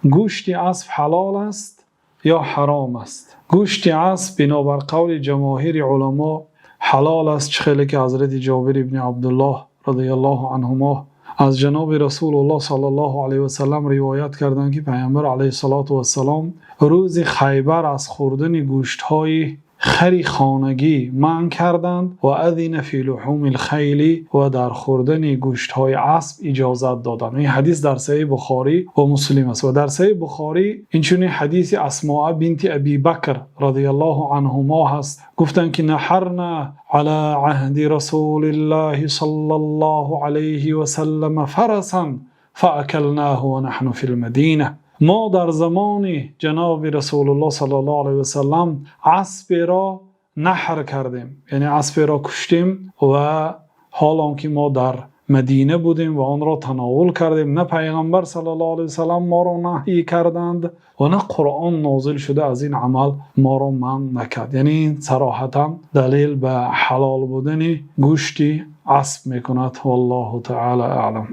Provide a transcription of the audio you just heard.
گوشت اسب حلال است یا حرام است؟ گوشت اسب بنابر قول جماهیر علما حلال است، خیلی که حضرت جابر ابن عبدالله رضی الله عنهما از جناب رسول الله صلی الله علیه و سلم روایت کردند که پیامبر علیه الصلاة و السلام روز خیبر از خوردن گوشت‌های خری خانگی منع کردند و اذن فی لحوم الخیل و در خوردن گوشت‌های اسب اجازت دادند. این حدیث در صحیح بخاری و مسلم است و در صحیح بخاری اینچنین حدیث اسماء بنت ابی بکر رضی الله عنهما هست، گفتند که نحرنا على عهد رسول الله صلی الله علیه و سلم فرسا فاکلناه و نحن فی المدینه. ما در زمان جناب رسول الله صلی الله علیه و سلم اسب را نحر کردیم، یعنی اسب را کشتیم و حال که ما در مدینه بودیم و آن را تناول کردیم. نه پیغمبر صلی الله علیه و سلم ما را نهی کردند و نه قرآن نازل شده از این عمل ما را منع نکرد. یعنی صراحتا دلیل به حلال بودن گوشت اسب میکند. والله تعالی اعلم.